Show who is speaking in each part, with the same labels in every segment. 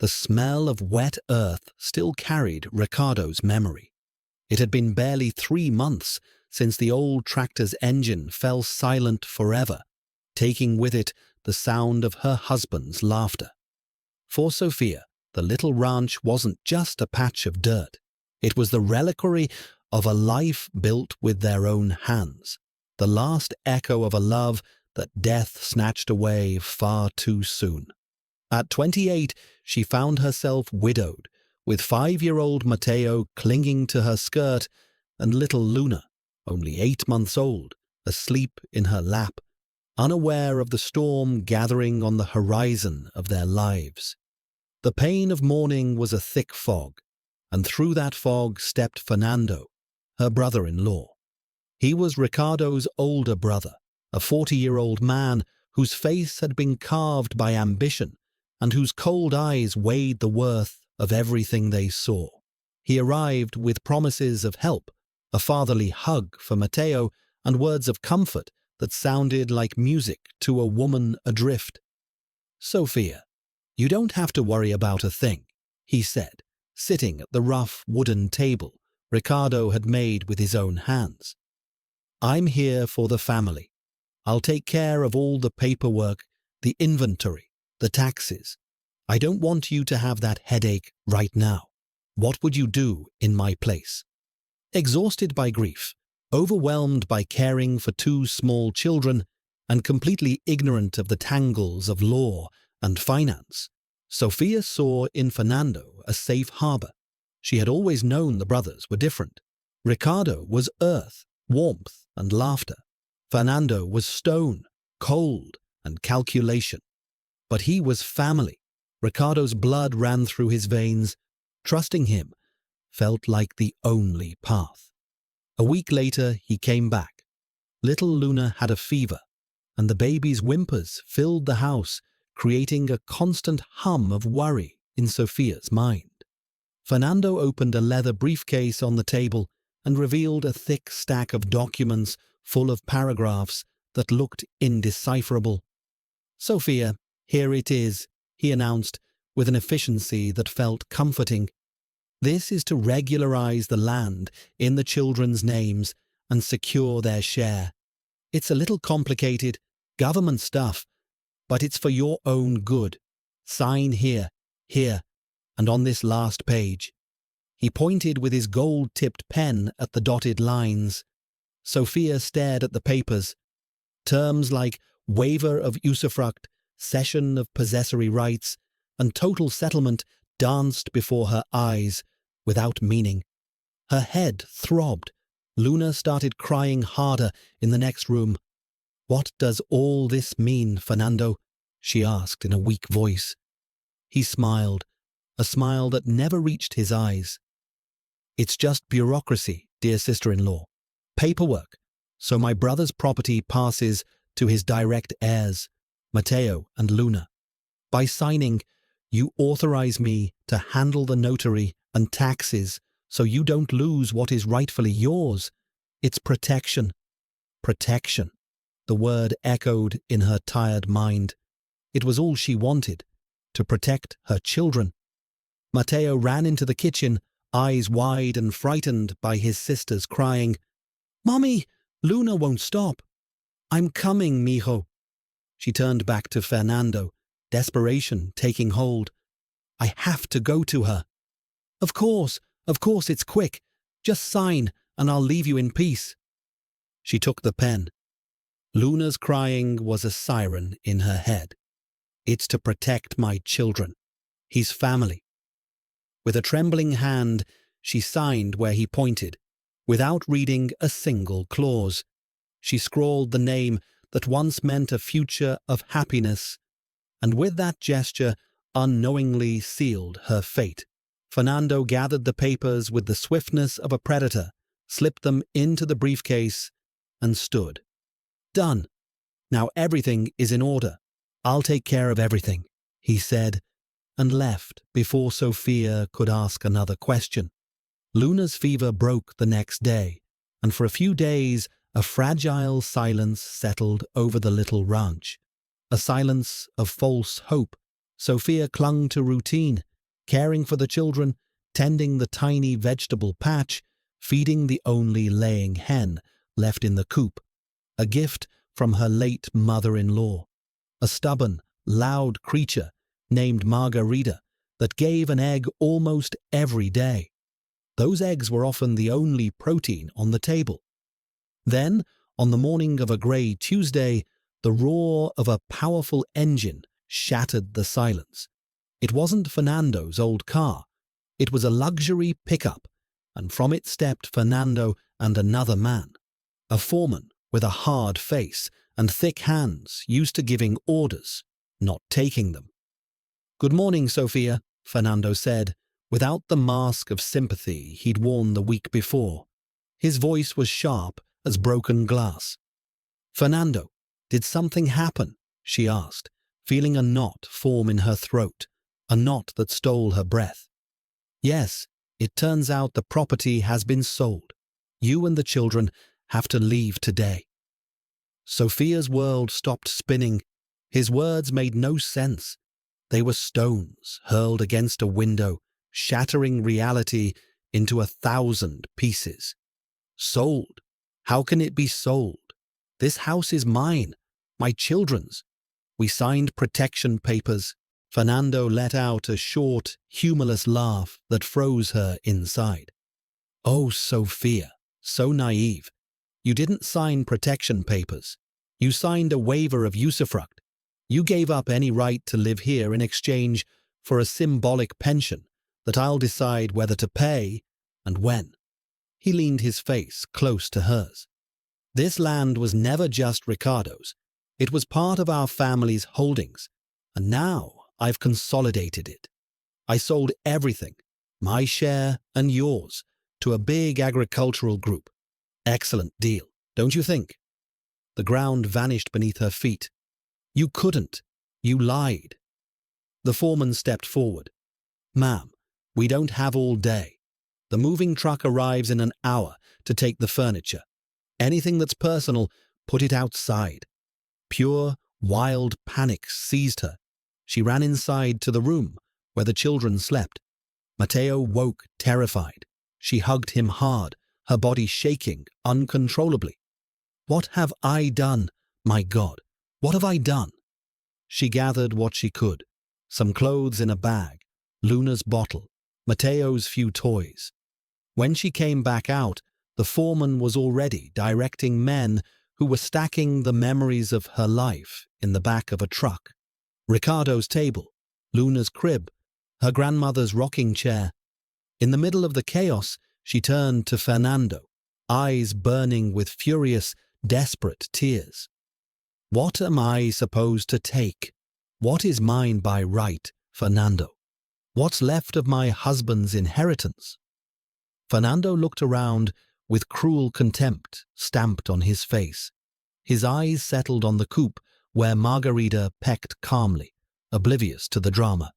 Speaker 1: The smell of wet earth still carried Ricardo's memory. It had been barely 3 months since the old tractor's engine fell silent forever, taking with it the sound of her husband's laughter. For Sophia, the little ranch wasn't just a patch of dirt. It was the reliquary of a life built with their own hands, the last echo of a love that death snatched away far too soon. At 28, she found herself widowed, with 5-year-old Matteo clinging to her skirt and little Luna, only 8 months old, asleep in her lap, unaware of the storm gathering on the horizon of their lives. The pain of mourning was a thick fog, and through that fog stepped Fernando, her brother-in-law. He was Ricardo's older brother, a 40-year-old man whose face had been carved by ambition and whose cold eyes weighed the worth of everything they saw. He arrived with promises of help, a fatherly hug for Matteo, and words of comfort that sounded like music to a woman adrift. "Sophia, you don't have to worry about a thing," he said, sitting at the rough wooden table Ricardo had made with his own hands. "I'm here for the family. I'll take care of all the paperwork, the inventory, the taxes. I don't want you to have that headache right now. What would you do in my place?" Exhausted by grief, overwhelmed by caring for 2 small children, and completely ignorant of the tangles of law and finance, Sophia saw in Fernando a safe harbor. She had always known the brothers were different. Ricardo was earth, warmth, and laughter. Fernando was stone, cold, and calculation. But he was family. Ricardo's blood ran through his veins. Trusting him felt like the only path. A week later, he came back. Little Luna had a fever, and the baby's whimpers filled the house, creating a constant hum of worry in Sophia's mind. Fernando opened a leather briefcase on the table and revealed a thick stack of documents full of paragraphs that looked indecipherable. "Sophia, here it is," he announced with an efficiency that felt comforting. "This is to regularize the land in the children's names and secure their share. It's a little complicated, government stuff, but it's for your own good. Sign here, here, and on this last page." He pointed with his gold-tipped pen at the dotted lines. Sophia stared at the papers. Terms like waiver of usufruct, cession of possessory rights, and total settlement danced before her eyes without meaning. Her head throbbed. Luna started crying harder in the next room. "What does all this mean, Fernando?" she asked in a weak voice. He smiled, a smile that never reached his eyes. "It's just bureaucracy, dear sister-in-law. Paperwork, so my brother's property passes to his direct heirs, Matteo and Luna. By signing, you authorize me to handle the notary and taxes so you don't lose what is rightfully yours. It's protection." Protection. The word echoed in her tired mind. It was all she wanted, to protect her children. Matteo ran into the kitchen, eyes wide and frightened by his sisters crying, "Mommy, Luna won't stop." "I'm coming, mijo." She turned back to Fernando, desperation taking hold. "I have to go to her." Of course, it's quick. Just sign, and I'll leave you in peace." She took the pen. Luna's crying was a siren in her head. "It's to protect my children. He's family." With a trembling hand, she signed where he pointed, without reading a single clause. She scrawled the name that once meant a future of happiness, and with that gesture unknowingly sealed her fate. Fernando gathered the papers with the swiftness of a predator, slipped them into the briefcase, and stood. "Done. Now everything is in order. I'll take care of everything," he said, and left before Sophia could ask another question. Luna's fever broke the next day, and for a few days a fragile silence settled over the little ranch. A silence of false hope. Sophia clung to routine, caring for the children, tending the tiny vegetable patch, feeding the only laying hen left in the coop, a gift from her late mother-in-law, a stubborn, loud creature named Margarita that gave an egg almost every day. Those eggs were often the only protein on the table. Then, on the morning of a grey Tuesday, the roar of a powerful engine shattered the silence. It wasn't Fernando's old car. It was a luxury pickup, and from it stepped Fernando and another man, a foreman with a hard face and thick hands used to giving orders, not taking them. "Good morning, Sophia," Fernando said, without the mask of sympathy he'd worn the week before. His voice was sharp as broken glass. "Fernando, did something happen?" she asked, feeling a knot form in her throat, a knot that stole her breath. "Yes, it turns out the property has been sold. You and the children have to leave today." Sophia's world stopped spinning. His words made no sense. They were stones hurled against a window, shattering reality into 1,000 pieces. Sold? How can it be sold? This house is mine, my children's. We signed protection papers. Fernando let out a short, humorless laugh that froze her inside. "Oh, Sophia, so naive. You didn't sign protection papers. You signed a waiver of usufruct. You gave up any right to live here in exchange for a symbolic pension that I'll decide whether to pay and when." He leaned his face close to hers. "This land was never just Ricardo's. It was part of our family's holdings, and now I've consolidated it. I sold everything, my share and yours, to a big agricultural group. Excellent deal, don't you think?" The ground vanished beneath her feet. "You couldn't. You lied." The foreman stepped forward. "Ma'am, we don't have all day. The moving truck arrives in an hour to take the furniture. Anything that's personal, put it outside." Pure, wild panic seized her. She ran inside to the room where the children slept. Mateo woke terrified. She hugged him hard, her body shaking uncontrollably. "What have I done? My God, what have I done?" She gathered what she could. Some clothes in a bag, Luna's bottle, Mateo's few toys. When she came back out, the foreman was already directing men who were stacking the memories of her life in the back of a truck. Ricardo's table, Luna's crib, her grandmother's rocking chair. In the middle of the chaos, she turned to Fernando, eyes burning with furious, desperate tears. "What am I supposed to take? What is mine by right, Fernando? What's left of my husband's inheritance?" Fernando looked around with cruel contempt stamped on his face. His eyes settled on the coop where Margarita pecked calmly, oblivious to the drama.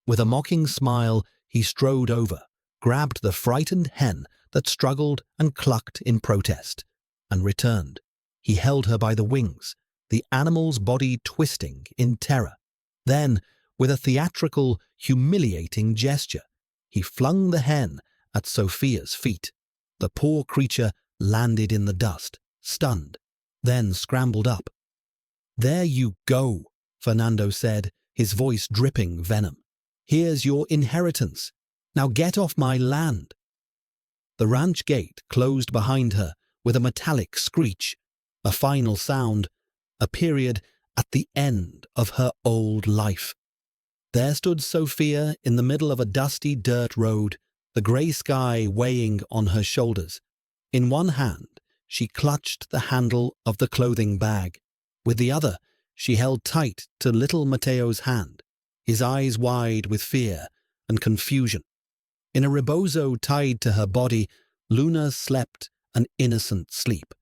Speaker 1: With a mocking smile, he strode over, grabbed the frightened hen that struggled and clucked in protest, and returned. He held her by the wings, the animal's body twisting in terror. Then, with a theatrical, humiliating gesture, he flung the hen at Sophia's feet. The poor creature landed in the dust, stunned, then scrambled up. "There you go," Fernando said, his voice dripping venom. "Here's your inheritance. Now get off my land." The ranch gate closed behind her with a metallic screech, a final sound, a period at the end of her old life. There stood Sophia in the middle of a dusty dirt road, the grey sky weighing on her shoulders. In one hand, she clutched the handle of the clothing bag. With the other, she held tight to little Mateo's hand, his eyes wide with fear and confusion. In a rebozo tied to her body, Luna slept an innocent sleep,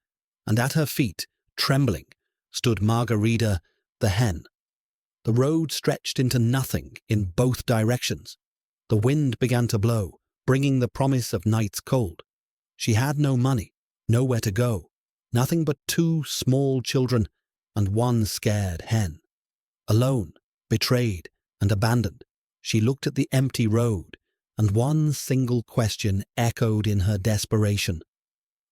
Speaker 1: and at her feet, trembling, stood Margarita, the hen. The road stretched into nothing in both directions. The wind began to blow, bringing the promise of night's cold. She had no money, nowhere to go, nothing but 2 small children and 1 scared hen. Alone, betrayed, and abandoned, She looked at the empty road, and one single question echoed in her desperation.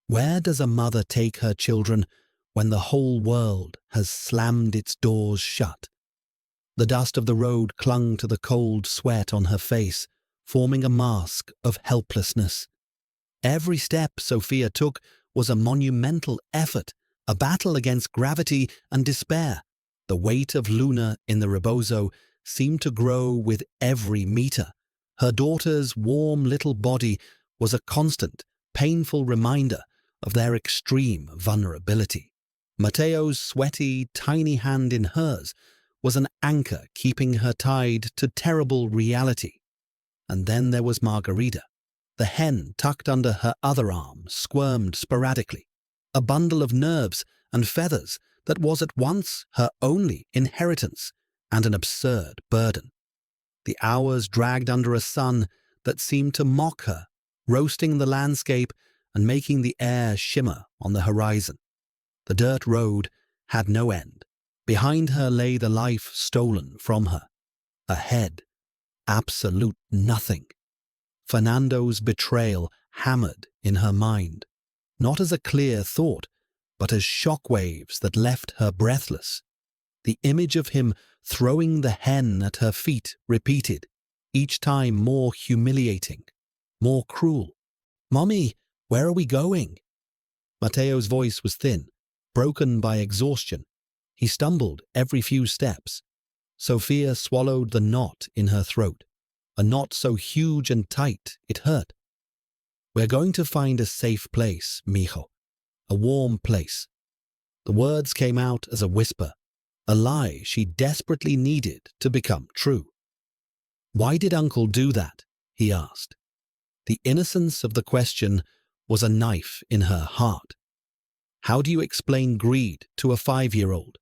Speaker 1: Where does a mother take her children when the whole world has slammed its doors shut? The dust of the road clung to the cold sweat on her face, forming a mask of helplessness. Every step Sophia took was a monumental effort, a battle against gravity and despair. The weight of Luna in the rebozo seemed to grow with every meter. Her daughter's warm little body was a constant, painful reminder of their extreme vulnerability. Mateo's sweaty, tiny hand in hers was an anchor keeping her tied to terrible reality. And then there was Margarita. The hen tucked under her other arm squirmed sporadically, a bundle of nerves and feathers that was at once her only inheritance and an absurd burden. The hours dragged under a sun that seemed to mock her, roasting the landscape and making the air shimmer on the horizon. The dirt road had no end. Behind her lay the life stolen from her. Ahead, absolute nothing. Fernando's betrayal hammered in her mind, not as a clear thought, but as shockwaves that left her breathless. The image of him throwing the hen at her feet repeated, each time more humiliating, more cruel. "Mommy, where are we going?" Mateo's voice was thin, broken by exhaustion. He stumbled every few steps. Sophia swallowed the knot in her throat, a knot so huge and tight it hurt. "We're going to find a safe place, mijo, a warm place." The words came out as a whisper, a lie she desperately needed to become true. "Why did Uncle do that?" he asked. The innocence of the question was a knife in her heart. How do you explain greed to a 5-year-old?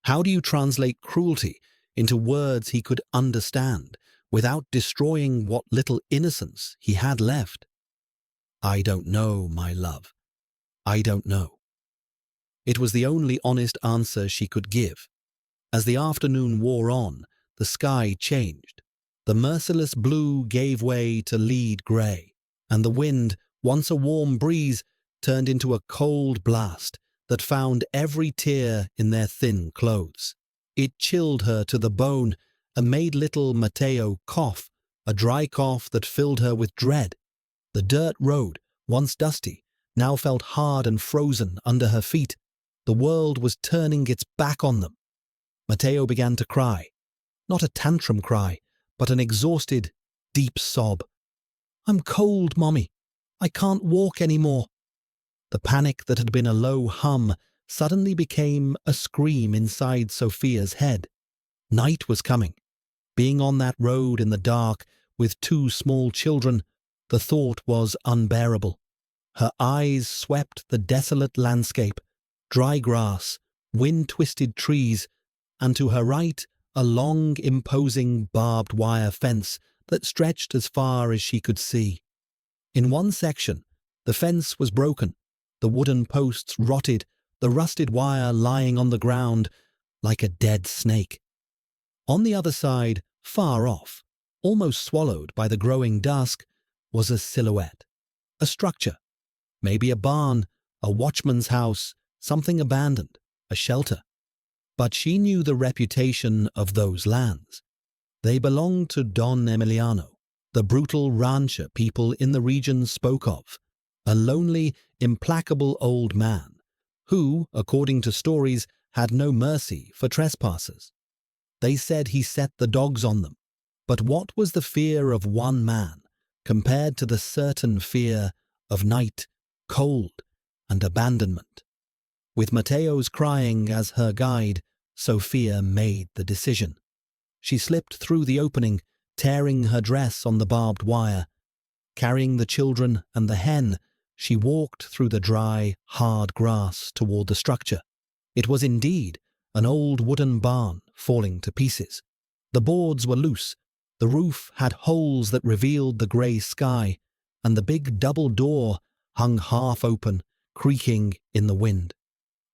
Speaker 1: How do you translate cruelty into words he could understand without destroying what little innocence he had left? "I don't know, my love. I don't know." It was the only honest answer she could give. As the afternoon wore on, the sky changed. The merciless blue gave way to lead grey, and the wind, once a warm breeze, turned into a cold blast that found every tear in their thin clothes. It chilled her to the bone and made little Mateo cough, a dry cough that filled her with dread. The dirt road, once dusty, now felt hard and frozen under her feet. The world was turning its back on them. Mateo began to cry. Not a tantrum cry, but an exhausted, deep sob. "I'm cold, Mommy. I can't walk anymore." The panic that had been a low hum suddenly became a scream inside Sophia's head. Night was coming. Being on that road in the dark with 2 small children, the thought was unbearable. Her eyes swept the desolate landscape, dry grass, wind-twisted trees, and to her right a long, imposing barbed wire fence that stretched as far as she could see. In one section, the fence was broken, the wooden posts rotted, the rusted wire lying on the ground like a dead snake. On the other side, far off, almost swallowed by the growing dusk, was a silhouette, a structure, maybe a barn, a watchman's house, something abandoned, a shelter. But she knew the reputation of those lands. They belonged to Don Emiliano, the brutal rancher people in the region spoke of, a lonely, implacable old man who, according to stories, had no mercy for trespassers. They said he set the dogs on them, but what was the fear of one man compared to the certain fear of night, cold, and abandonment? With Mateo's crying as her guide, Sophia made the decision. She slipped through the opening, tearing her dress on the barbed wire. Carrying the children and the hen, she walked through the dry, hard grass toward the structure. It was indeed an old wooden barn falling to pieces. The boards were loose, the roof had holes that revealed the grey sky, and the big double door hung half open, creaking in the wind.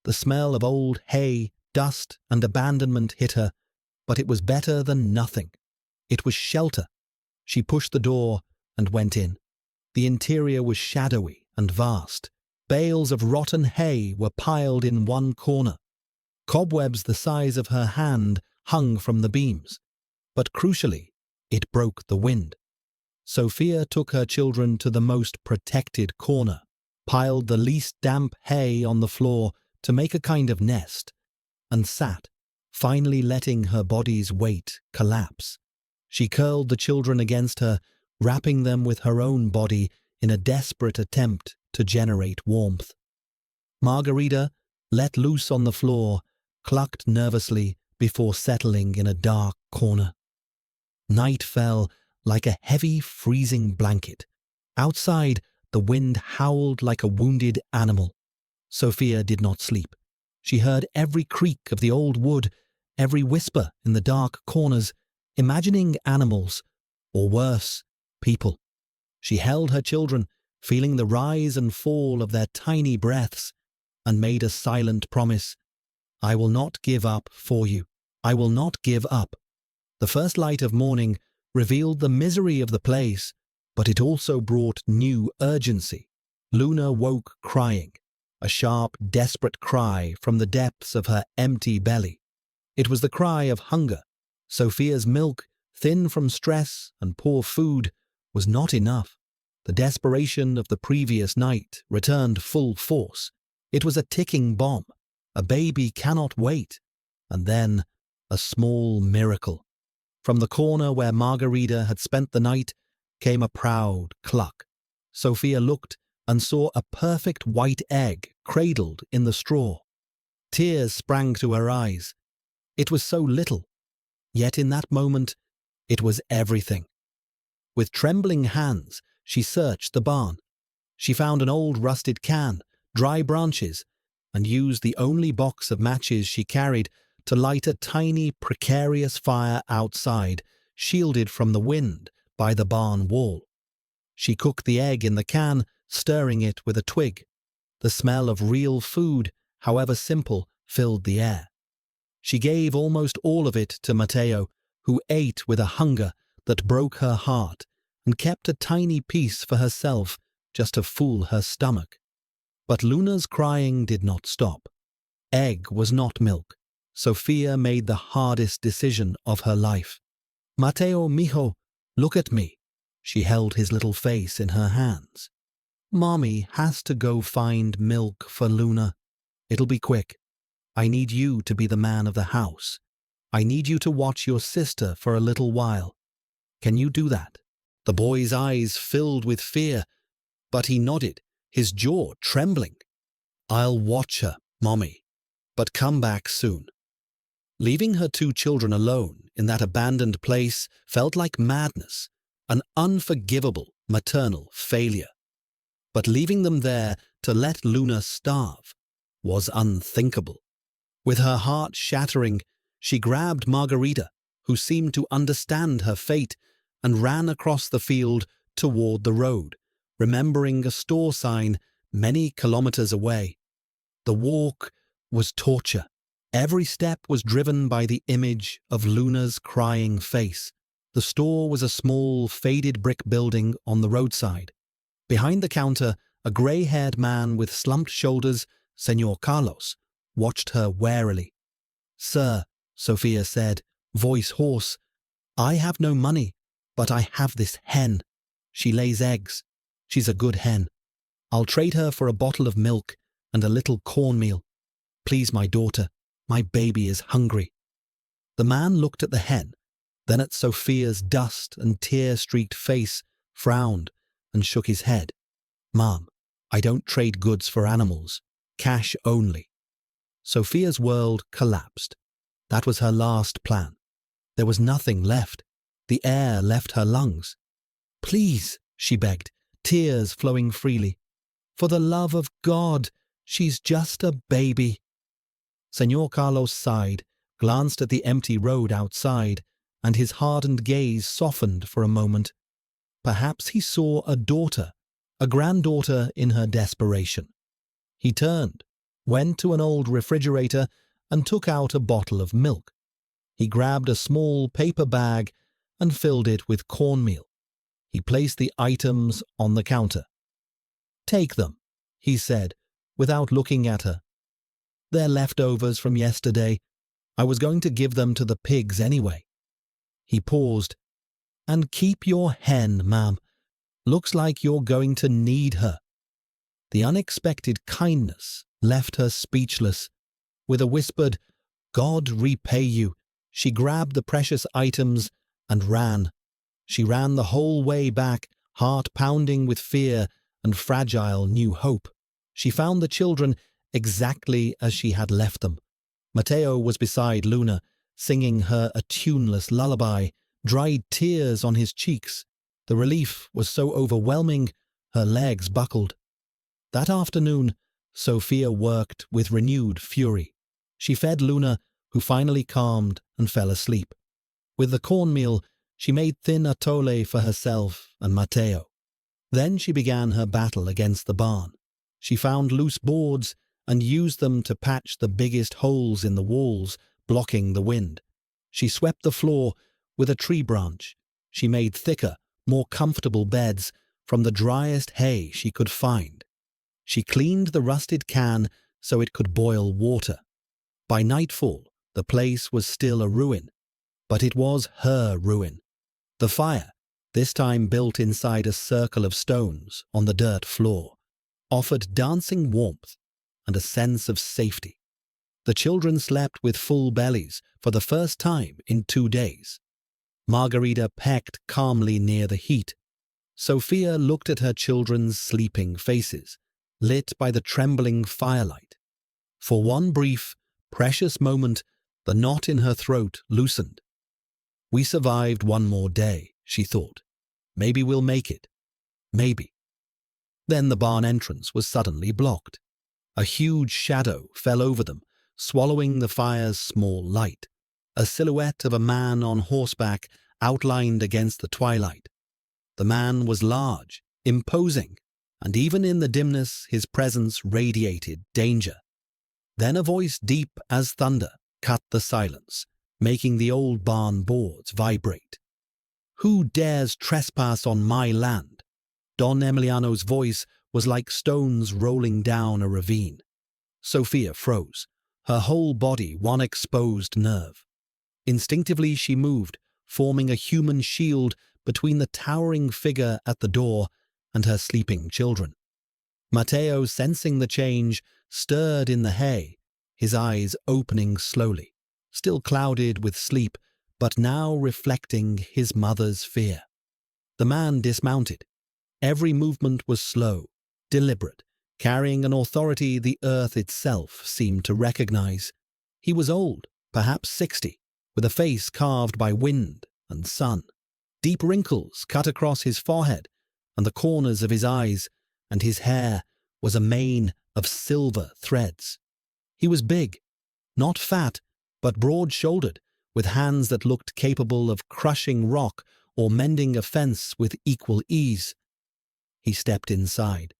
Speaker 1: The smell of old hay, dust, and abandonment hit her, but it was better than nothing. It was shelter. She pushed the door and went in. The interior was shadowy and vast. Bales of rotten hay were piled in one corner. Cobwebs the size of her hand hung from the beams. But crucially, it broke the wind. Sophia took her children to the most protected corner, piled the least damp hay on the floor to make a kind of nest, and sat, finally letting her body's weight collapse. She curled the children against her, wrapping them with her own body in a desperate attempt to generate warmth. Margarita, let loose on the floor, clucked nervously before settling in a dark corner. Night fell like a heavy, freezing blanket. Outside, the wind howled like a wounded animal. Sophia did not sleep. She heard every creak of the old wood, every whisper in the dark corners, imagining animals, or worse, people. She held her children, feeling the rise and fall of their tiny breaths, and made a silent promise. I will not give up for you. I will not give up. The first light of morning revealed the misery of the place, but it also brought new urgency. Luna woke crying, a sharp, desperate cry from the depths of her empty belly. It was the cry of hunger. Sophia's milk, thin from stress and poor food, was not enough. The desperation of the previous night returned full force. It was a ticking bomb. A baby cannot wait. And then, a small miracle. From the corner where Margarita had spent the night came a proud cluck. Sophia looked and saw a perfect white egg cradled in the straw. Tears sprang to her eyes. It was so little, yet in that moment it was everything. With trembling hands, she searched the barn. She found an old rusted can, dry branches, and used the only box of matches she carried to light a tiny, precarious fire outside, shielded from the wind by the barn wall. She cooked the egg in the can, stirring it with a twig. The smell of real food, however simple, filled the air. She gave almost all of it to Matteo, who ate with a hunger that broke her heart and kept a tiny piece for herself just to fool her stomach. But Luna's crying did not stop. Egg was not milk. Sophia made the hardest decision of her life. Matteo, mijo, look at me. She held his little face in her hands. Mommy has to go find milk for Luna. It'll be quick. I need you to be the man of the house. I need you to watch your sister for a little while. Can you do that? The boy's eyes filled with fear, but he nodded, his jaw trembling. I'll watch her, Mommy, but come back soon. Leaving her two children alone in that abandoned place felt like madness, an unforgivable maternal failure. But leaving them there to let Luna starve was unthinkable. With her heart shattering, she grabbed Margarita, who seemed to understand her fate, and ran across the field toward the road, remembering a store sign many kilometers away. The walk was torture. Every step was driven by the image of Luna's crying face. The store was a small, faded brick building on the roadside. Behind the counter, a grey-haired man with slumped shoulders, Señor Carlos, watched her warily. Sir, Sophia said, voice hoarse, I have no money, but I have this hen. She lays eggs. She's a good hen. I'll trade her for a bottle of milk and a little cornmeal. Please, my daughter, my baby is hungry. The man looked at the hen, then at Sophia's dust and tear-streaked face, frowned, and shook his head. Ma'am, I don't trade goods for animals. Cash only. Sophia's world collapsed. That was her last plan. There was nothing left. The air left her lungs. Please, she begged, tears flowing freely. For the love of God, she's just a baby. Señor Carlos sighed, glanced at the empty road outside, and his hardened gaze softened for a moment. Perhaps he saw a daughter, a granddaughter in her desperation. He turned, went to an old refrigerator, and took out a bottle of milk. He grabbed a small paper bag and filled it with cornmeal. He placed the items on the counter. "Take them," he said, without looking at her. "They're leftovers from yesterday. I was going to give them to the pigs anyway." He paused. "And keep your hen, ma'am. Looks like you're going to need her." The unexpected kindness left her speechless. With a whispered, "God repay you," she grabbed the precious items and ran. She ran the whole way back, heart pounding with fear and fragile new hope. She found the children exactly as she had left them. Matteo was beside Luna, singing her a tuneless lullaby, dried tears on his cheeks. The relief was so overwhelming, her legs buckled. That afternoon, Sophia worked with renewed fury. She fed Luna, who finally calmed and fell asleep. With the cornmeal, she made thin atole for herself and Matteo. Then she began her battle against the barn. She found loose boards and used them to patch the biggest holes in the walls, blocking the wind. She swept the floor with a tree branch. She made thicker, more comfortable beds from the driest hay she could find. She cleaned the rusted can so it could boil water. By nightfall, the place was still a ruin, but it was her ruin. The fire, this time built inside a circle of stones on the dirt floor, offered dancing warmth and a sense of safety. The children slept with full bellies for the first time in 2 days. Margarita pecked calmly near the heat. Sophia looked at her children's sleeping faces, lit by the trembling firelight. For one brief, precious moment, the knot in her throat loosened. "We survived one more day," she thought. "Maybe we'll make it. Maybe." Then the barn entrance was suddenly blocked. A huge shadow fell over them, swallowing the fire's small light. A silhouette of a man on horseback outlined against the twilight. The man was large, imposing, and even in the dimness his presence radiated danger. Then a voice deep as thunder cut the silence, making the old barn boards vibrate. "Who dares trespass on my land?" Don Emiliano's voice was like stones rolling down a ravine. Sophia froze, her whole body one exposed nerve. Instinctively she moved, forming a human shield between the towering figure at the door and her sleeping children. Matteo, sensing the change, stirred in the hay, his eyes opening slowly, still clouded with sleep, but now reflecting his mother's fear. The man dismounted. Every movement was slow, deliberate, carrying an authority the earth itself seemed to recognize. He was old, perhaps 60, with a face carved by wind and sun. Deep wrinkles cut across his forehead and the corners of his eyes, and his hair was a mane of silver threads. He was big, not fat, but broad-shouldered, with hands that looked capable of crushing rock or mending a fence with equal ease. He stepped inside.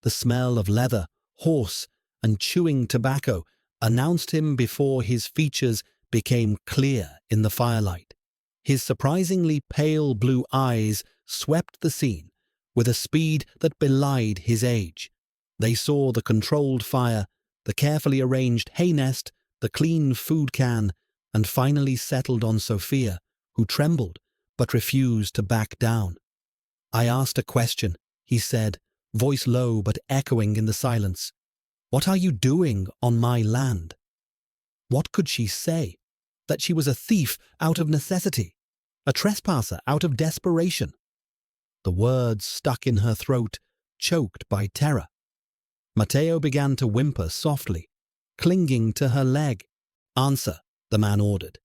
Speaker 1: The smell of leather, horse, and chewing tobacco announced him before his features became clear in the firelight. His surprisingly pale blue eyes swept the scene with a speed that belied his age. They saw the controlled fire, the carefully arranged hay nest, the clean food can, and finally settled on Sophia, who trembled but refused to back down. "I asked a question," he said, voice low but echoing in the silence. "What are you doing on my land?" What could she say? That she was a thief out of necessity, a trespasser out of desperation? The words stuck in her throat, choked by terror. Matteo began to whimper softly, clinging to her leg. "Answer," the man ordered,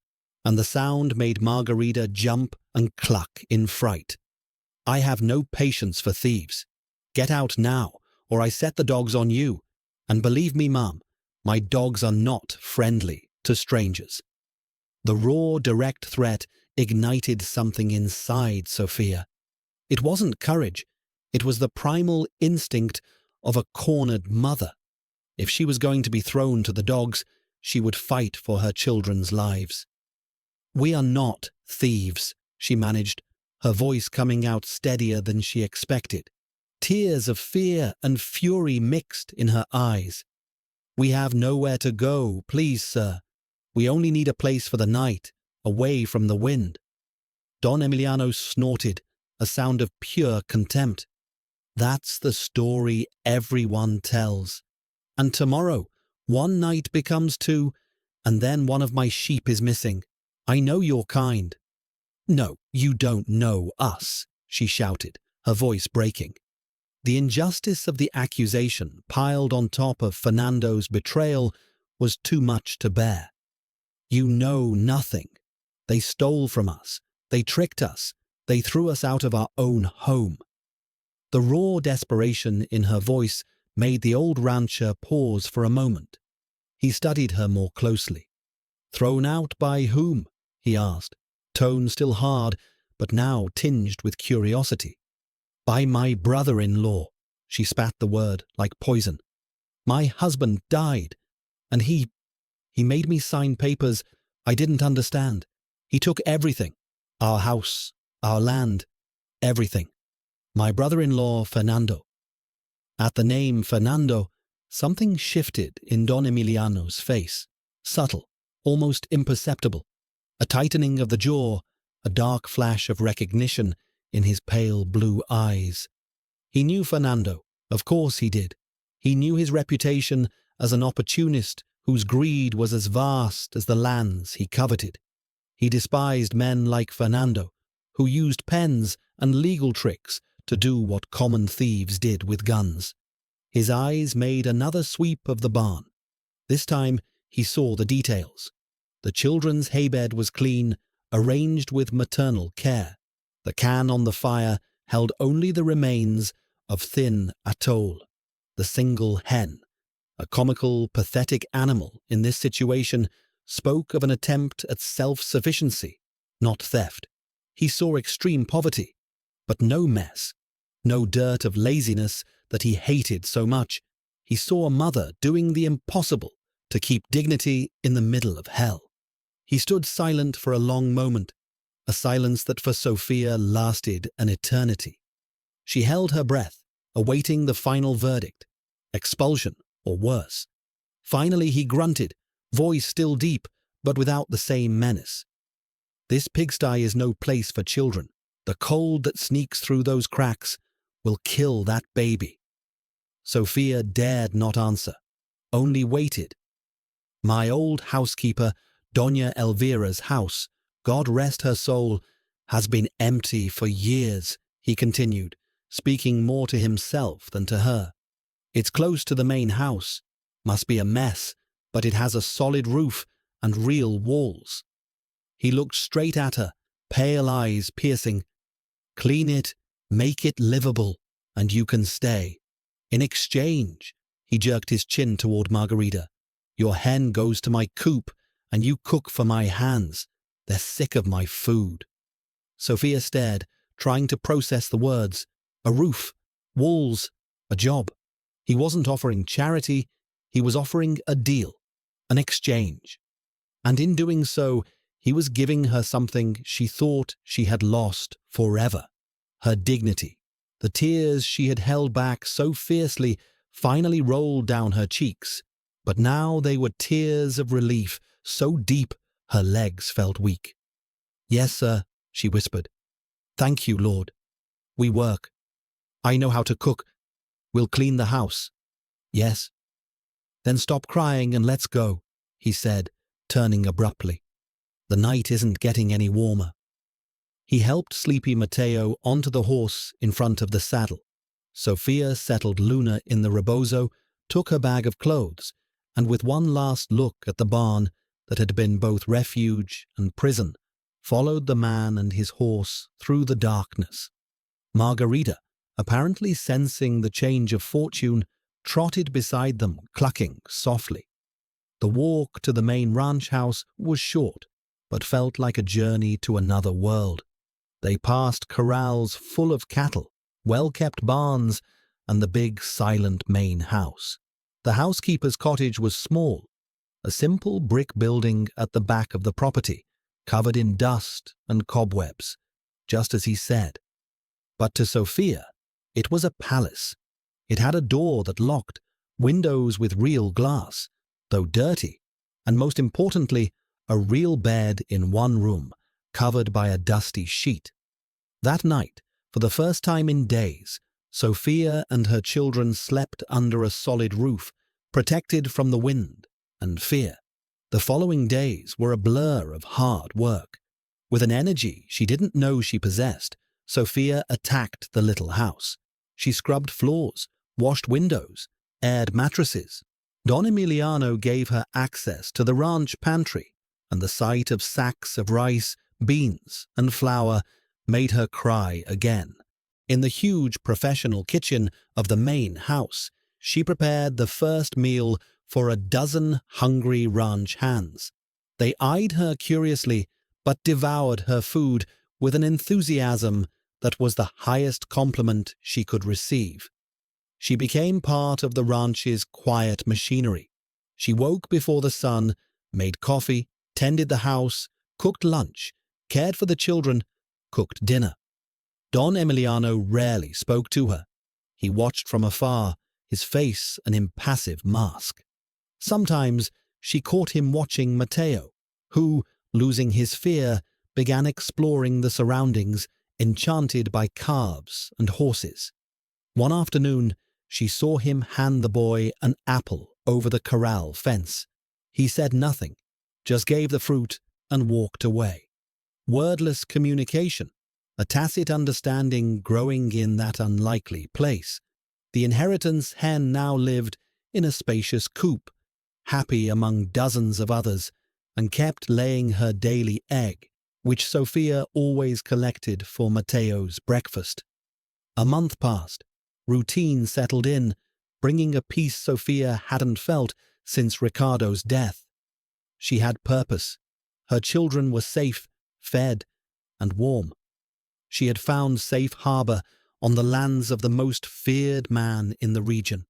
Speaker 1: and the sound made Margarita jump and cluck in fright. "I have no patience for thieves. Get out now, or I set the dogs on you. And believe me, ma'am, my dogs are not friendly to strangers." The raw, direct threat ignited something inside Sophia. It wasn't courage. It was the primal instinct of a cornered mother. If she was going to be thrown to the dogs, she would fight for her children's lives. "We are not thieves," she managed, her voice coming out steadier than she expected. Tears of fear and fury mixed in her eyes. "We have nowhere to go, please, sir. We only need a place for the night, away from the wind." Don Emiliano snorted, a sound of pure contempt. "That's the story everyone tells. And tomorrow, one night becomes two, and then one of my sheep is missing. I know your kind." "No, you don't know us," she shouted, her voice breaking. The injustice of the accusation piled on top of Fernando's betrayal was too much to bear. "You know nothing. They stole from us. They tricked us. They threw us out of our own home." The raw desperation in her voice made the old rancher pause for a moment. He studied her more closely. "Thrown out by whom?" he asked, tone still hard, but now tinged with curiosity. "By my brother-in-law," she spat the word like poison. "My husband died, and he made me sign papers I didn't understand. He took everything, our house, our land, everything. My brother-in-law, Fernando." At the name Fernando, something shifted in Don Emiliano's face, subtle, almost imperceptible, a tightening of the jaw, a dark flash of recognition in his pale blue eyes. He knew Fernando, of course he did. He knew his reputation as an opportunist whose greed was as vast as the lands he coveted. He despised men like Fernando, who used pens and legal tricks to do what common thieves did with guns. His eyes made another sweep of the barn. This time he saw the details. The children's haybed was clean, arranged with maternal care. The can on the fire held only the remains of thin atoll, the single hen. A comical, pathetic animal in this situation spoke of an attempt at self-sufficiency, not theft. He saw extreme poverty, but no mess, no dirt of laziness that he hated so much. He saw a mother doing the impossible to keep dignity in the middle of hell. He stood silent for a long moment, a silence that for Sophia lasted an eternity. She held her breath, awaiting the final verdict, expulsion or worse. Finally he grunted, voice still deep, but without the same menace. "This pigsty is no place for children. The cold that sneaks through those cracks will kill that baby." Sophia dared not answer, only waited. "My old housekeeper, Doña Elvira's house, God rest her soul, has been empty for years," he continued, speaking more to himself than to her. "It's close to the main house. Must be a mess, but it has a solid roof and real walls." He looked straight at her, pale eyes piercing. "Clean it, make it livable, and you can stay. In exchange," he jerked his chin toward Margarita, "your hen goes to my coop, and you cook for my hands. They're sick of my food." Sophia stared, trying to process the words. A roof, walls, a job. He wasn't offering charity, he was offering a deal, an exchange. And in doing so, he was giving her something she thought she had lost forever. Her dignity. The tears she had held back so fiercely finally rolled down her cheeks, but now they were tears of relief, so deep her legs felt weak. "Yes, sir," she whispered. "Thank you, Lord. We work. I know how to cook. We'll clean the house." "Yes." "Then stop crying and let's go," he said, turning abruptly. "The night isn't getting any warmer." He helped sleepy Matteo onto the horse in front of the saddle. Sophia settled Luna in the rebozo, took her bag of clothes, and with one last look at the barn that had been both refuge and prison, followed the man and his horse through the darkness. Margarita, apparently sensing the change of fortune, trotted beside them, clucking softly. The walk to the main ranch house was short, but felt like a journey to another world. They passed corrals full of cattle, well-kept barns, and the big, silent main house. The housekeeper's cottage was small, a simple brick building at the back of the property, covered in dust and cobwebs. just as he said. But to Sophia, it was a palace. It had a door that locked, windows with real glass, though dirty, and most importantly, a real bed in one room, covered by a dusty sheet. That night, for the first time in days, Sophia and her children slept under a solid roof, protected from the wind and fear. The following days were a blur of hard work. With an energy she didn't know she possessed, Sophia attacked the little house. She scrubbed floors, washed windows, aired mattresses. Don Emiliano gave her access to the ranch pantry, and the sight of sacks of rice, beans, and flour made her cry again. In the huge professional kitchen of the main house, she prepared the first meal for a dozen hungry ranch hands. They eyed her curiously, but devoured her food with an enthusiasm that was the highest compliment she could receive. She became part of the ranch's quiet machinery. She woke before the sun, made coffee, tended the house, cooked lunch, cared for the children, cooked dinner. Don Emiliano rarely spoke to her. He watched from afar, his face an impassive mask. Sometimes she caught him watching Mateo, who, losing his fear, began exploring the surroundings, enchanted by calves and horses. One afternoon, she saw him hand the boy an apple over the corral fence. He said nothing, just gave the fruit and walked away. Wordless communication, a tacit understanding growing in that unlikely place. The inheritance hen now lived in a spacious coop, happy among dozens of others, and kept laying her daily egg, which Sophia always collected for Mateo's breakfast. A month passed. Routine settled in, bringing a peace Sophia hadn't felt since Ricardo's death. She had purpose. Her children were safe, fed, and warm. She had found safe harbor on the lands of the most feared man in the region.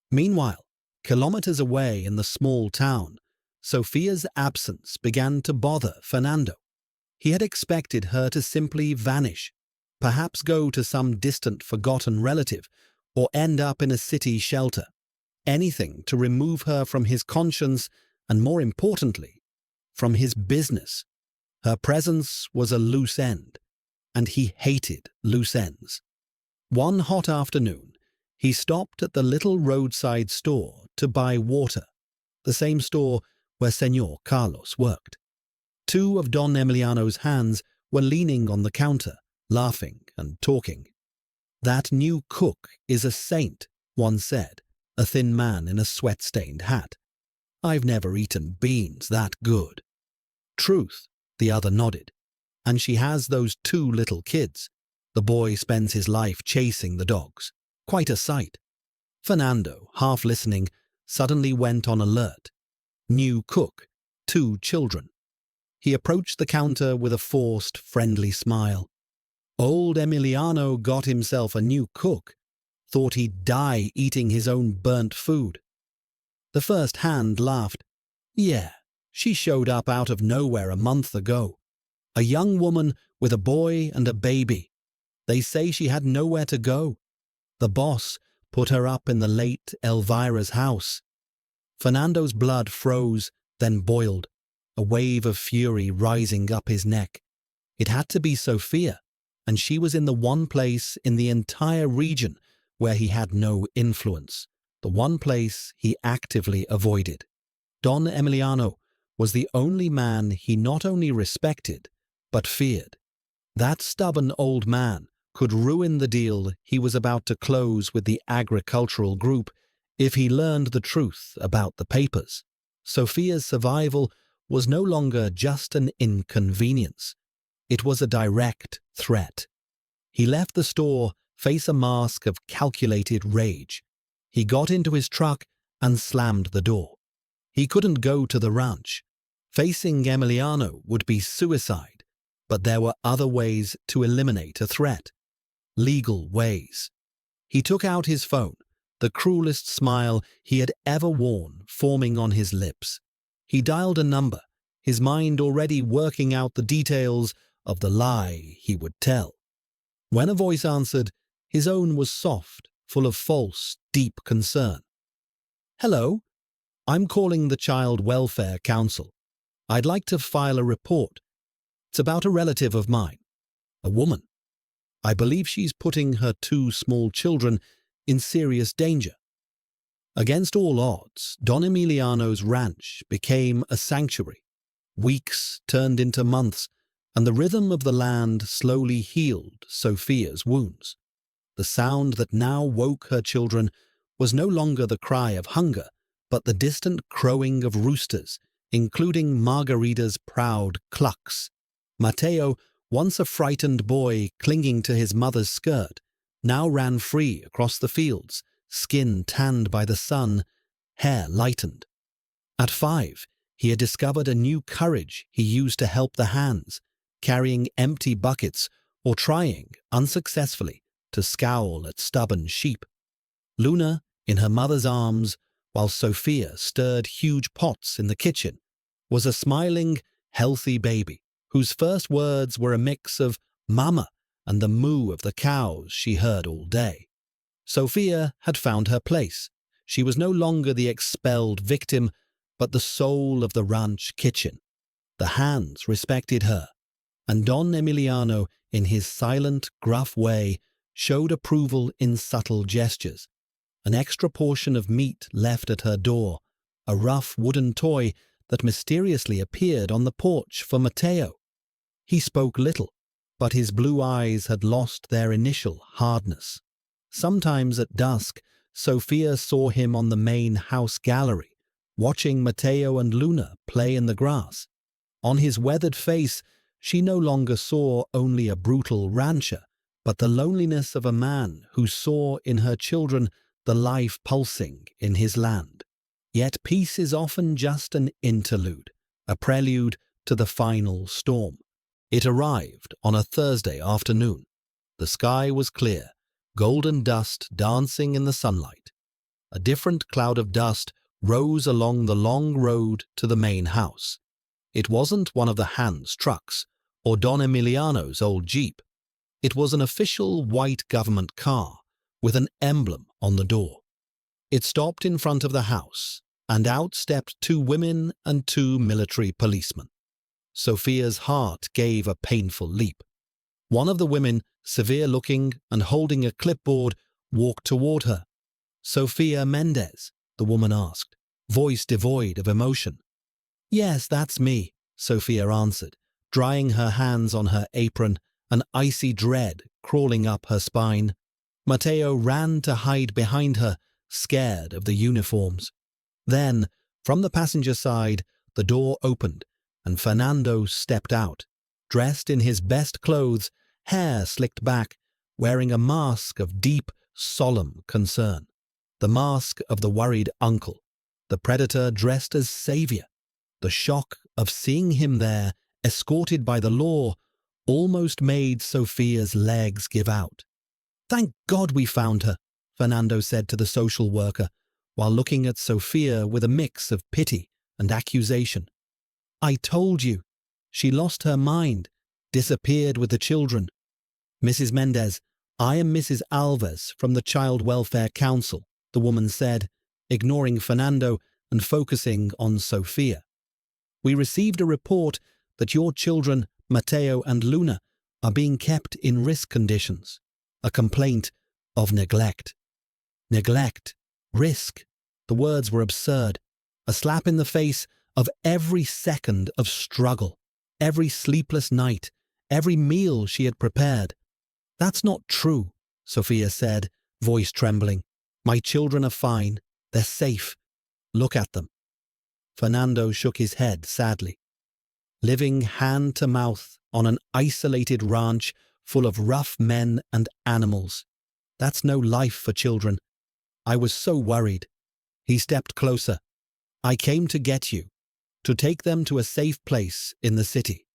Speaker 1: Meanwhile, kilometers away in the small town, Sophia's absence began to bother Fernando. He had expected her to simply vanish, perhaps go to some distant forgotten relative, or end up in a city shelter. Anything to remove her from his conscience and, more importantly, from his business. Her presence was a loose end, and he hated loose ends. One hot afternoon, he stopped at the little roadside store to buy water, the same store where Señor Carlos worked. Two of Don Emiliano's hands were leaning on the counter, laughing and talking. "That new cook is a saint," one said, a thin man in a sweat-stained hat. "I've never eaten beans that good." "Truth," the other nodded. "And she has those two little kids. The boy spends his life chasing the dogs. Quite a sight." Fernando, half listening, suddenly went on alert. New cook, two children. He approached the counter with a forced, friendly smile. Old Emiliano got himself a new cook. Thought he'd die eating his own burnt food. The first hand laughed. "Yeah, she showed up out of nowhere a month ago. A young woman with a boy and a baby. They say she had nowhere to go. The boss put her up in the late Elvira's house." Fernando's blood froze, then boiled, a wave of fury rising up his neck. It had to be Sophia, and she was in the one place in the entire region where he had no influence, the one place he actively avoided. Don Emiliano was the only man he not only respected, but feared. That stubborn old man could ruin the deal he was about to close with the agricultural group if he learned the truth about the papers. Sophia's survival was no longer just an inconvenience. It was a direct threat. He left the store, face a mask of calculated rage. He got into his truck and slammed the door. He couldn't go to the ranch. Facing Emiliano would be suicide, but there were other ways to eliminate a threat. Legal ways. He took out his phone, the cruelest smile he had ever worn forming on his lips. He dialed a number, his mind already working out the details of the lie he would tell. When a voice answered, his own was soft, full of false, deep concern. "Hello, I'm calling the Child Welfare Council. I'd like to file a report. It's about a relative of mine, a woman. I believe she's putting her 2 small children in serious danger." Against all odds, Don Emiliano's ranch became a sanctuary. Weeks turned into months, and the rhythm of the land slowly healed Sophia's wounds. The sound that now woke her children was no longer the cry of hunger, but the distant crowing of roosters, including Margarita's proud clucks. Mateo, once a frightened boy clinging to his mother's skirt, now ran free across the fields, skin tanned by the sun, hair lightened. At 5, he had discovered a new courage he used to help the hands, carrying empty buckets or trying, unsuccessfully, to scowl at stubborn sheep. Luna, in her mother's arms, while Sophia stirred huge pots in the kitchen, was a smiling, healthy baby, whose first words were a mix of "mama" and the moo of the cows she heard all day. Sophia had found her place. She was no longer the expelled victim, but the soul of the ranch kitchen. The hands respected her, and Don Emiliano, in his silent, gruff way, showed approval in subtle gestures. An extra portion of meat left at her door, a rough wooden toy that mysteriously appeared on the porch for Mateo. He spoke little, but his blue eyes had lost their initial hardness. Sometimes at dusk, Sophia saw him on the main house gallery, watching Mateo and Luna play in the grass. On his weathered face, she no longer saw only a brutal rancher, but the loneliness of a man who saw in her children the life pulsing in his land. Yet peace is often just an interlude, a prelude to the final storm. It arrived on a Thursday afternoon. The sky was clear, golden dust dancing in the sunlight. A different cloud of dust rose along the long road to the main house. It wasn't one of the hands' trucks, or Don Emiliano's old Jeep. It was an official white government car, with an emblem on the door. It stopped in front of the house, and out stepped 2 women and 2 military policemen. Sophia's heart gave a painful leap. One of the women, severe-looking and holding a clipboard, walked toward her. "Sophia Mendez?" the woman asked, voice devoid of emotion. "Yes, that's me," Sophia answered, drying her hands on her apron, an icy dread crawling up her spine. Mateo ran to hide behind her, scared of the uniforms. Then, from the passenger side, the door opened, and Fernando stepped out, dressed in his best clothes, hair slicked back, wearing a mask of deep, solemn concern. The mask of the worried uncle, the predator dressed as savior. The shock of seeing him there, escorted by the law, almost made Sophia's legs give out. "Thank God we found her," Fernando said to the social worker, while looking at Sophia with a mix of pity and accusation. "I told you. She lost her mind, disappeared with the children." "Mrs. Mendez, I am Mrs. Alves from the Child Welfare Council," the woman said, ignoring Fernando and focusing on Sophia. "We received a report that your children, Mateo and Luna, are being kept in risk conditions. A complaint of neglect." Neglect, risk. The words were absurd. A slap in the face of every second of struggle, every sleepless night, every meal she had prepared. "That's not true," Sophia said, voice trembling. "My children are fine. They're safe. Look at them." Fernando shook his head sadly. Living hand to mouth on an isolated ranch full of rough men and animals. That's no life for children. I was so worried. He stepped closer. "I came to get you, to take them to a safe place in the city."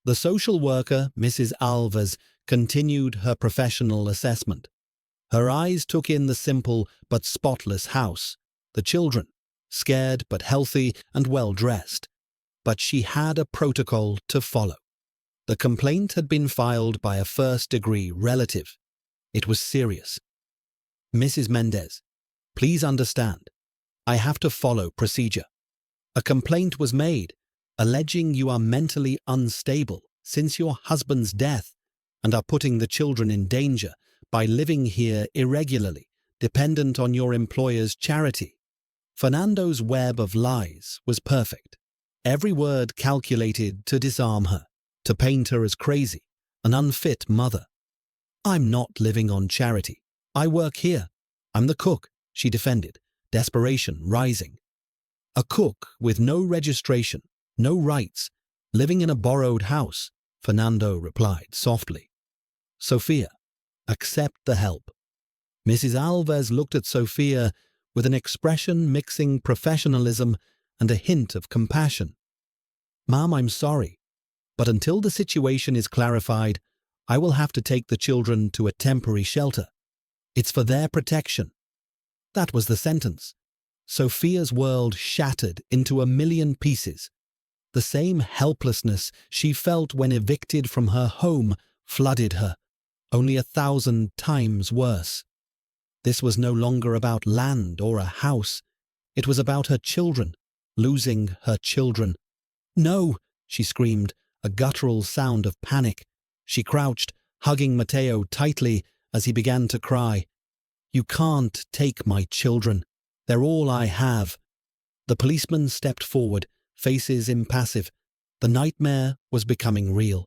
Speaker 1: The social worker, Mrs. Alves, continued her professional assessment. Her eyes took in the simple but spotless house, the children, scared but healthy and well-dressed. But she had a protocol to follow. The complaint had been filed by a first-degree relative. It was serious. Mrs. Mendez, please understand. I have to follow procedure. A complaint was made, alleging you are mentally unstable since your husband's death and are putting the children in danger by living here irregularly, dependent on your employer's charity. Fernando's web of lies was perfect. Every word calculated to disarm her, to paint her as crazy, an unfit mother. I'm not living on charity. I work here. I'm the cook, she defended, desperation rising. A cook with no registration, no rights, living in a borrowed house, Fernando replied softly. Sophia, accept the help. Mrs. Alves looked at Sophia with an expression mixing professionalism and a hint of compassion. Ma'am, I'm sorry, but until the situation is clarified, I will have to take the children to a temporary shelter. It's for their protection. That was the sentence. Sophia's world shattered into a million pieces. The same helplessness she felt when evicted from her home flooded her, only 1,000 times worse. This was no longer about land or a house. It was about her children, losing her children. No, she screamed, a guttural sound of panic. She crouched, hugging Mateo tightly as he began to cry. You can't take my children. They're all I have. The policeman stepped forward, faces impassive. The nightmare was becoming real.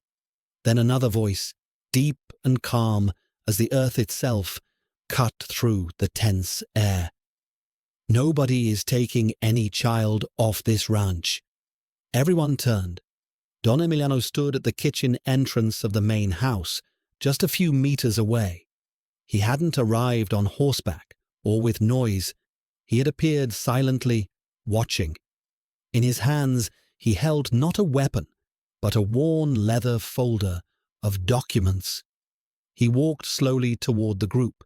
Speaker 1: Then another voice, deep and calm as the earth itself, cut through the tense air. Nobody is taking any child off this ranch. Everyone turned. Don Emiliano stood at the kitchen entrance of the main house, just a few meters away. He hadn't arrived on horseback or with noise. He had appeared silently, watching. In his hands, he held not a weapon, but a worn leather folder of documents. He walked slowly toward the group.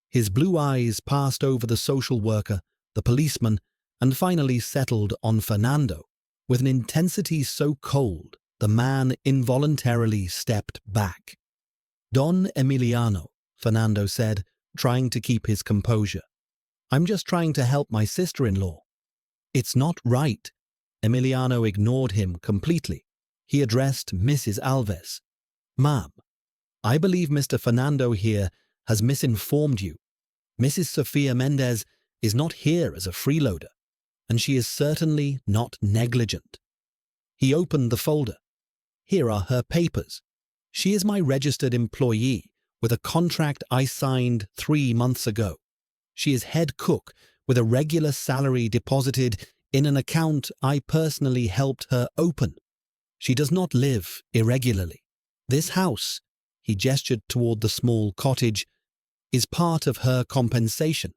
Speaker 1: His blue eyes passed over the social worker, the policeman, and finally settled on Fernando. With an intensity so cold, the man involuntarily stepped back. Don Emiliano, Fernando said, trying to keep his composure. I'm just trying to help my sister-in-law. It's not right. Emiliano ignored him completely. He addressed Mrs. Alves. Ma'am, I believe Mr. Fernando here has misinformed you. Mrs. Sofia Mendez is not here as a freeloader, and she is certainly not negligent. He opened the folder. Here are her papers. She is my registered employee with a contract I signed 3 months ago. She is head cook with a regular salary deposited in an account I personally helped her open. She does not live irregularly. This house, he gestured toward the small cottage, is part of her compensation.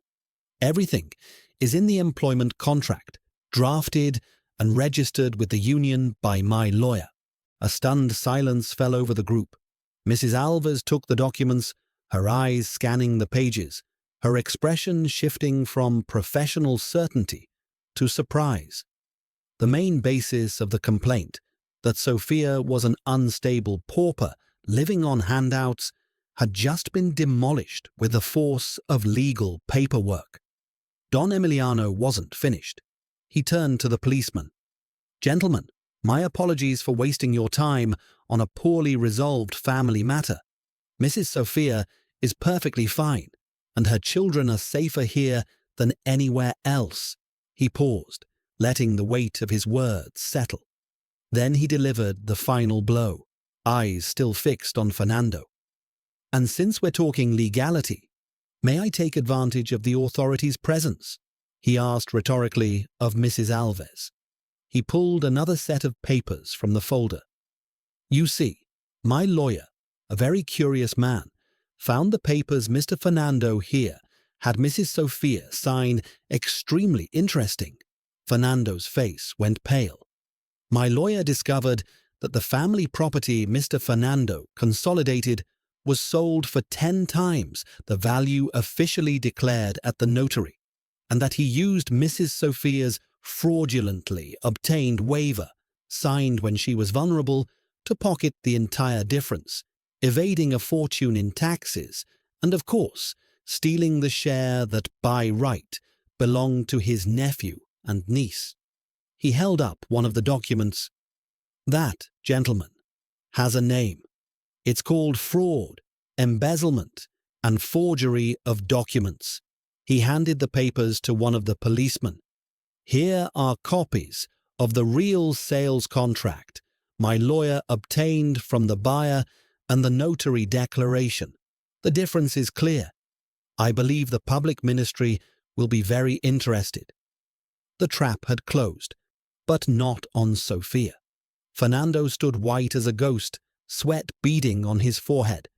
Speaker 1: Everything is in the employment contract, drafted and registered with the union by my lawyer. A stunned silence fell over the group. Mrs. Alves took the documents, her eyes scanning the pages, her expression shifting from professional certainty to surprise. The main basis of the complaint, that Sophia was an unstable pauper living on handouts, had just been demolished with the force of legal paperwork. Don Emiliano wasn't finished. He turned to the policeman. Gentlemen, my apologies for wasting your time on a poorly resolved family matter. Mrs. Sophia is perfectly fine, and her children are safer here than anywhere else. He paused, letting the weight of his words settle. Then he delivered the final blow, eyes still fixed on Fernando. And since we're talking legality, may I take advantage of the authorities' presence? He asked rhetorically of Mrs. Alves. He pulled another set of papers from the folder. You see, my lawyer, a very curious man, found the papers Mr. Fernando here had Mrs. Sophia sign extremely interesting. Fernando's face went pale. My lawyer discovered that the family property Mr. Fernando consolidated was sold for 10 times the value officially declared at the notary, and that he used Mrs. Sophia's fraudulently obtained waiver, signed when she was vulnerable, to pocket the entire difference, evading a fortune in taxes, and of course, stealing the share that by right belonged to his nephew and niece. He held up one of the documents. "That, gentlemen, has a name. It's called fraud, embezzlement, and forgery of documents." He handed the papers to one of the policemen. "Here are copies of the real sales contract my lawyer obtained from the buyer and the notary declaration. The difference is clear. I believe the public ministry will be very interested." The trap had closed, but not on Sophia. Fernando stood white as a ghost, sweat beading on his forehead.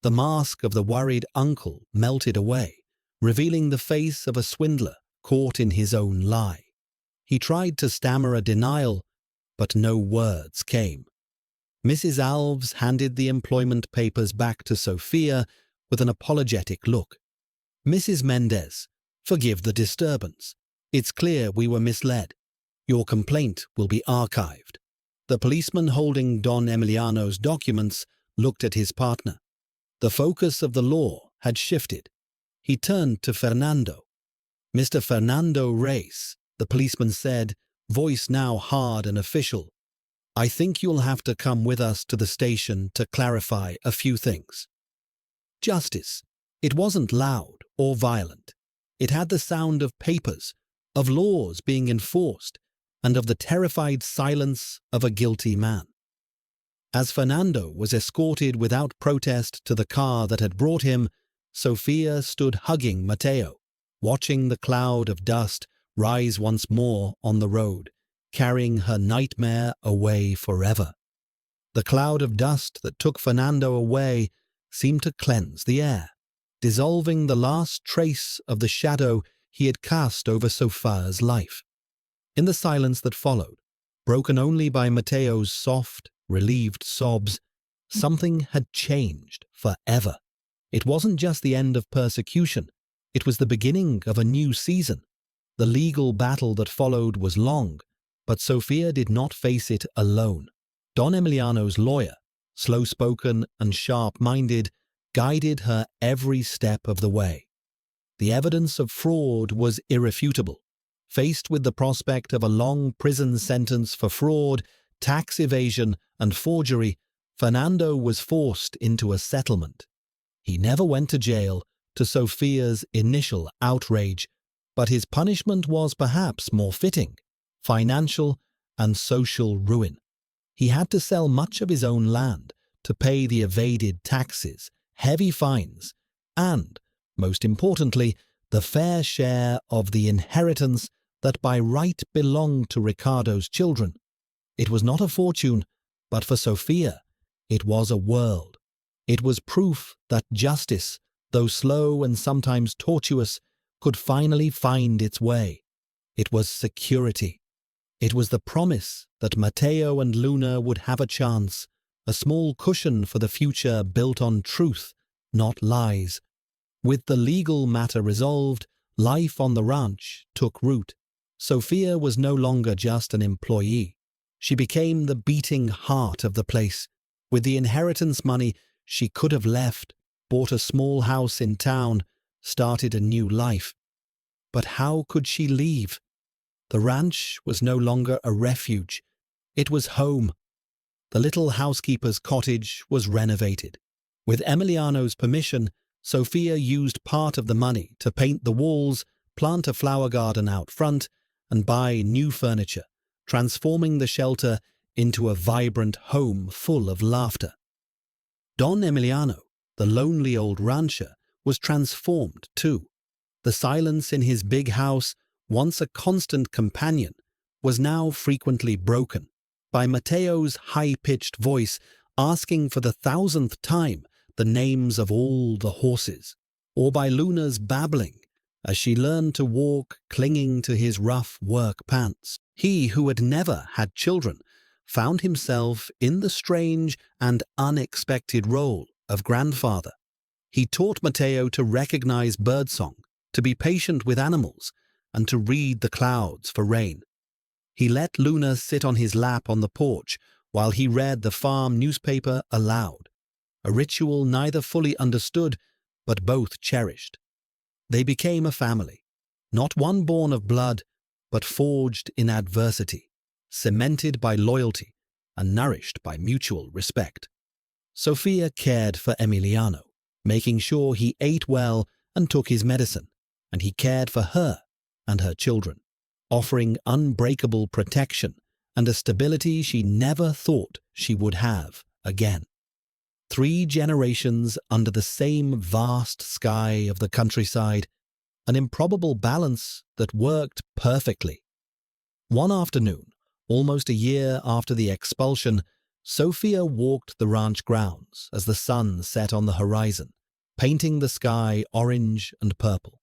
Speaker 1: The mask of the worried uncle melted away, revealing the face of a swindler caught in his own lie. He tried to stammer a denial, but no words came. Mrs. Alves handed the employment papers back to Sophia with an apologetic look. "Mrs. Mendez, forgive the disturbance. It's clear we were misled. Your complaint will be archived." The policeman holding Don Emiliano's documents looked at his partner. The focus of the law had shifted. He turned to Fernando. "Mr. Fernando Reyes," the policeman said, voice now hard and official, "I think you'll have to come with us to the station to clarify a few things." Justice. It wasn't loud or violent. It had the sound of papers, of laws being enforced, and of the terrified silence of a guilty man. As Fernando was escorted without protest to the car that had brought him, Sophia stood hugging Mateo, watching the cloud of dust rise once more on the road, carrying her nightmare away forever. The cloud of dust that took Fernando away seemed to cleanse the air, dissolving the last trace of the shadow he had cast over Sophia's life. In the silence that followed, broken only by Mateo's soft, relieved sobs, something had changed forever. It wasn't just the end of persecution, it was the beginning of a new season. The legal battle that followed was long, but Sophia did not face it alone. Don Emiliano's lawyer, slow-spoken and sharp-minded, guided her every step of the way. The evidence of fraud was irrefutable. Faced with the prospect of a long prison sentence for fraud, tax evasion, and forgery, Fernando was forced into a settlement. He never went to jail, to Sophia's initial outrage, but his punishment was perhaps more fitting: financial and social ruin. He had to sell much of his own land to pay the evaded taxes, heavy fines, and, most importantly, the fair share of the inheritance that by right belonged to Ricardo's children. It was not a fortune, but for Sophia, it was a world. It was proof that justice, though slow and sometimes tortuous, could finally find its way. It was security. It was the promise that Mateo and Luna would have a chance, a small cushion for the future built on truth, not lies. With the legal matter resolved, life on the ranch took root. Sophia was no longer just an employee. She became the beating heart of the place. With the inheritance money, she could have left, bought a small house in town, started a new life. But how could she leave? The ranch was no longer a refuge. It was home. The little housekeeper's cottage was renovated. With Emiliano's permission, Sophia used part of the money to paint the walls, plant a flower garden out front, and buy new furniture, transforming the shelter into a vibrant home full of laughter. Don Emiliano, the lonely old rancher, was transformed too. The silence in his big house, once a constant companion, was now frequently broken by Mateo's high-pitched voice asking for the 1,000th time the names of all the horses, or by Luna's babbling as she learned to walk clinging to his rough work pants. He who had never had children found himself in the strange and unexpected role of grandfather. He taught Mateo to recognize birdsong, to be patient with animals, and to read the clouds for rain. He let Luna sit on his lap on the porch while he read the farm newspaper aloud, a ritual neither fully understood but both cherished. They became a family, not one born of blood, but forged in adversity, cemented by loyalty and nourished by mutual respect. Sophia cared for Emiliano, making sure he ate well and took his medicine, and he cared for her and her children, offering unbreakable protection and a stability she never thought she would have again. 3 generations under the same vast sky of the countryside, an improbable balance that worked perfectly. One afternoon, almost a year after the expulsion, Sophia walked the ranch grounds as the sun set on the horizon, painting the sky orange and purple.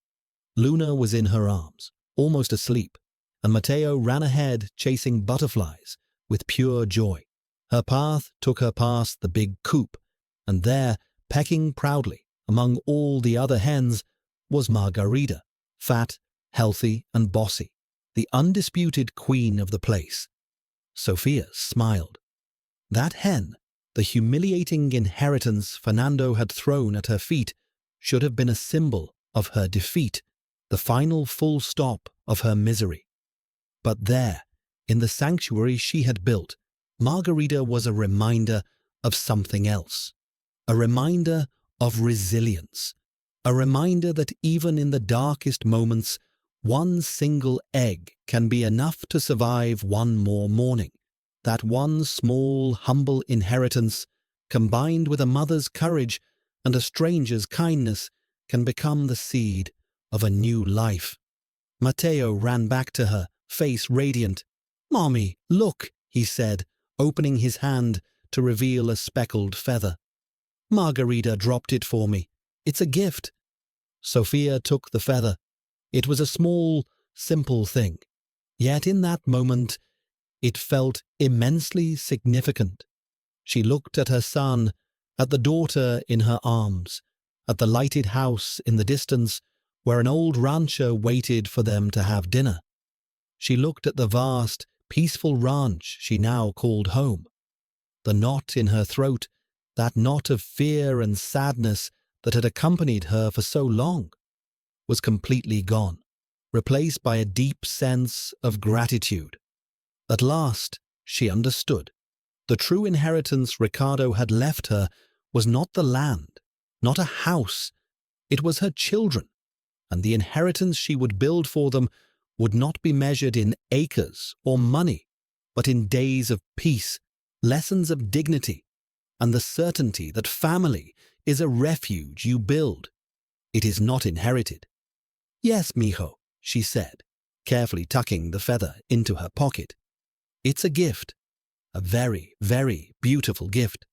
Speaker 1: Luna was in her arms, almost asleep, and Mateo ran ahead chasing butterflies with pure joy. Her path took her past the big coop, and there, pecking proudly among all the other hens, was Margarita, fat, healthy, and bossy, the undisputed queen of the place. Sophia smiled. That hen, the humiliating inheritance Fernando had thrown at her feet, should have been a symbol of her defeat, the final full stop of her misery. But there, in the sanctuary she had built, Margarita was a reminder of something else. A reminder of resilience. A reminder that even in the darkest moments, one single egg can be enough to survive one more morning. That one small, humble inheritance, combined with a mother's courage and a stranger's kindness, can become the seed of a new life. Mateo ran back to her, face radiant. "Mommy, look," he said, opening his hand to reveal a speckled feather. "Margarita dropped it for me. It's a gift." Sophia took the feather. It was a small, simple thing. Yet in that moment, it felt immensely significant. She looked at her son, at the daughter in her arms, at the lighted house in the distance where an old rancher waited for them to have dinner. She looked at the vast, peaceful ranch she now called home. The knot in her throat, that knot of fear and sadness that had accompanied her for so long, was completely gone, replaced by a deep sense of gratitude. At last, she understood. The true inheritance Ricardo had left her was not the land, not a house. It was her children, and the inheritance she would build for them would not be measured in acres or money, but in days of peace, lessons of dignity, and the certainty that family is a refuge you build. It is not inherited. "Yes, mijo," she said, carefully tucking the feather into her pocket. "It's a gift, a very, very beautiful gift."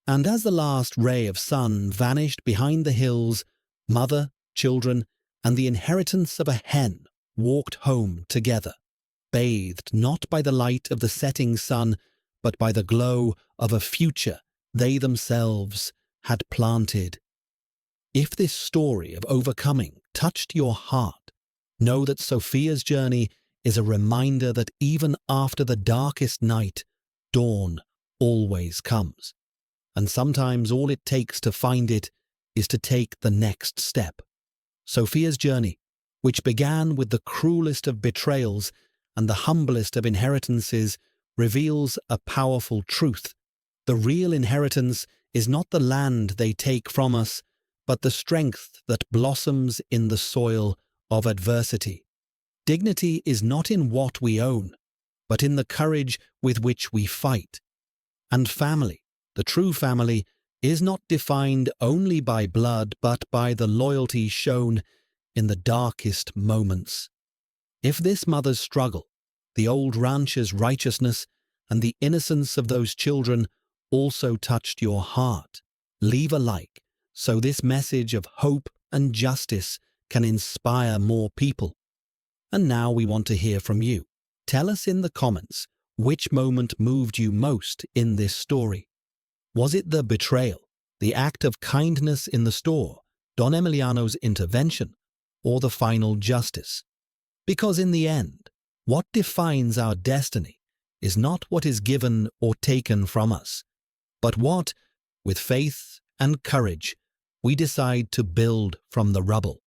Speaker 1: And as the last ray of sun vanished behind the hills, mother, children, and the inheritance of a hen walked home together, bathed not by the light of the setting sun, but by the glow of a future they themselves had planted. If this story of overcoming touched your heart, know that Sophia's journey is a reminder that even after the darkest night, dawn always comes. And sometimes all it takes to find it is to take the next step. Sophia's journey, which began with the cruelest of betrayals and the humblest of inheritances, reveals a powerful truth. The real inheritance is not the land they take from us, but the strength that blossoms in the soil of adversity. Dignity is not in what we own, but in the courage with which we fight. And family, the true family, is not defined only by blood, but by the loyalty shown in the darkest moments. If this mother's struggle, the old rancher's righteousness, and the innocence of those children also touched your heart, leave a like so this message of hope and justice can inspire more people. And now we want to hear from you. Tell us in the comments which moment moved you most in this story. Was it the betrayal, the act of kindness in the store, Don Emiliano's intervention, or the final justice? Because in the end, what defines our destiny is not what is given or taken from us, but what, with faith and courage, we decide to build from the rubble.